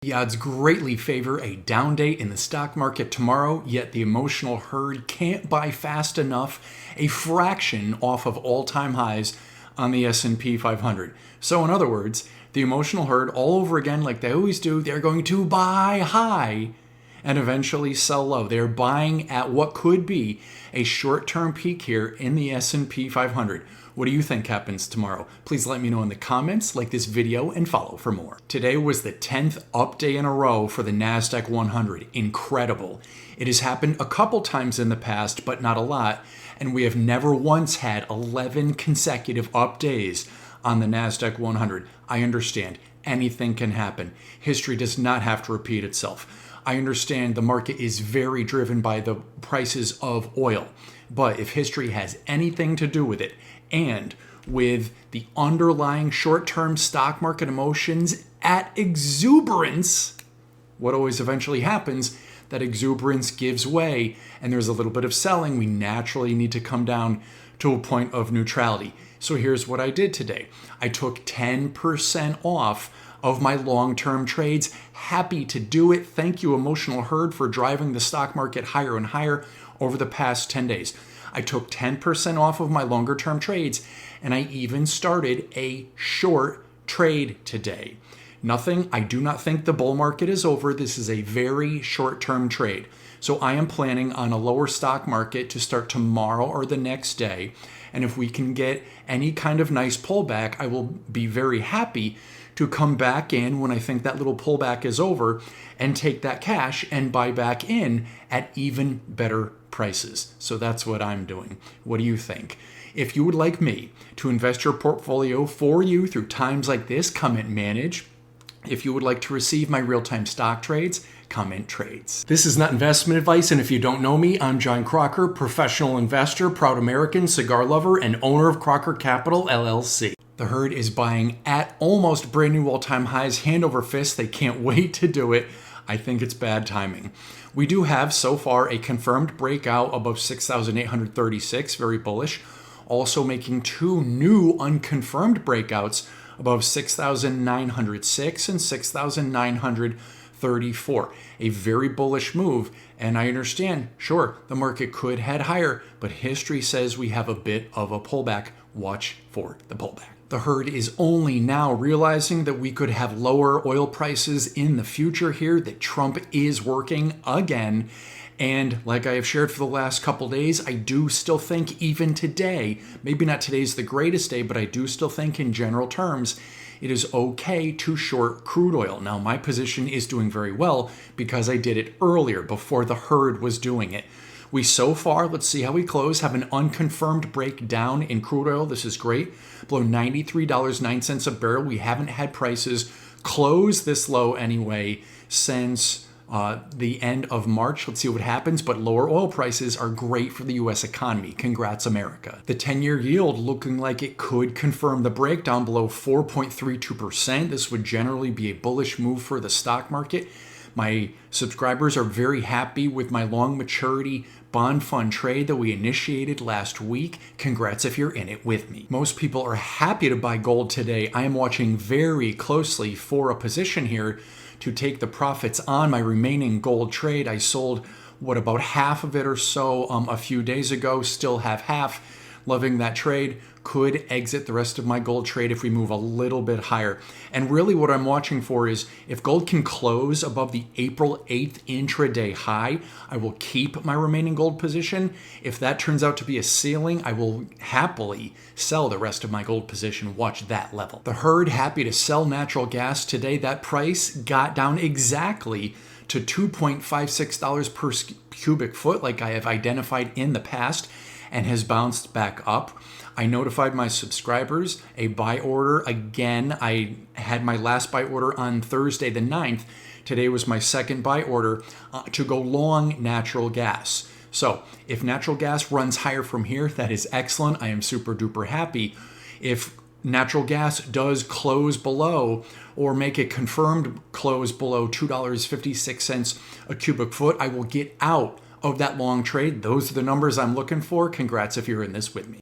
The odds greatly favor a down day in the stock market tomorrow, yet the emotional herd can't buy fast enough a fraction off of all-time highs on the S&P 500. So in other words, the emotional herd all over again, like they always do, they're going to buy high and eventually sell low. They're buying at what could be a short-term peak here in the S&P 500. What do you think happens tomorrow? Please let me know in the comments, like this video, and follow for more. Today was the 10th up day in a row for the NASDAQ 100. Incredible. It has happened a couple times in the past, but not a lot, and we have never once had 11 consecutive up days on the NASDAQ 100. I understand. Anything can happen. History does not have to repeat itself. I understand the market is very driven by the prices of oil, but if history has anything to do with it, and with the underlying short-term stock market emotions at exuberance, what always eventually happens, that exuberance gives way and there's a little bit of selling. We naturally need to come down to a point of neutrality. So here's what I did today. I took 10% off of my long-term trades. Happy to do it. Thank you, emotional herd, for driving the stock market higher and higher over the past 10 days. I took 10% off of my longer-term trades, and I even started a short trade today. I do not think the bull market is over. This is a very short-term trade. So I am planning on a lower stock market to start tomorrow or the next day. And if we can get any kind of nice pullback, I will be very happy to come back in when I think that little pullback is over and take that cash and buy back in at even better prices. So that's what I'm doing. What do you think? If you would like me to invest your portfolio for you through times like this, comment manage. If you would like to receive my real-time stock trades, comment trades. This is not investment advice, and if you don't know me, I'm John Crocker, professional investor, proud American, cigar lover, and owner of Crocker Capital, LLC. The herd is buying at almost brand new all-time highs, hand over fist. They can't wait to do it. I think it's bad timing. We do have so far a confirmed breakout above 6,836, very bullish. Also making two new unconfirmed breakouts above 6,906 and 6,934. A very bullish move, and I understand, sure, the market could head higher, but history says we have a bit of a pullback. Watch for the pullback. The herd is only now realizing that we could have lower oil prices in the future here, that Trump is working again. And like I have shared for the last couple days, I do still think even today, maybe not today's the greatest day, but I do still think in general terms, it is okay to short crude oil. Now, my position is doing very well because I did it earlier, before the herd was doing it. We so far, let's see how we close, have an unconfirmed breakdown in crude oil. This is great. Below $93.09 a barrel. We haven't had prices close this low anyway since the end of March. Let's see what happens, but lower oil prices are great for the U.S. economy. Congrats, America. The 10-year yield looking like it could confirm the breakdown below 4.32%. This would generally be a bullish move for the stock market. My subscribers are very happy with my long maturity bond fund trade that we initiated last week. Congrats if you're in it with me. Most people are happy to buy gold today. I am watching very closely for a position here to take the profits on my remaining gold trade. I sold, about half of it or so a few days ago, still have half. Loving that trade. Could exit the rest of my gold trade if we move a little bit higher. And really what I'm watching for is if gold can close above the April 8th intraday high, I will keep my remaining gold position. If that turns out to be a ceiling, I will happily sell the rest of my gold position. Watch that level. The herd happy to sell natural gas today. That price got down exactly to $2.56 per cubic foot, like I have identified in the past, and has bounced back up. I notified my subscribers a buy order. Again, I had my last buy order on Thursday the 9th. Today was my second buy order to go long natural gas. So if natural gas runs higher from here, that is excellent. I am super duper happy. If natural gas does close below or make a confirmed close below $2.56 a cubic foot, I will get out of that long trade. Those are the numbers I'm looking for. Congrats if you're in this with me.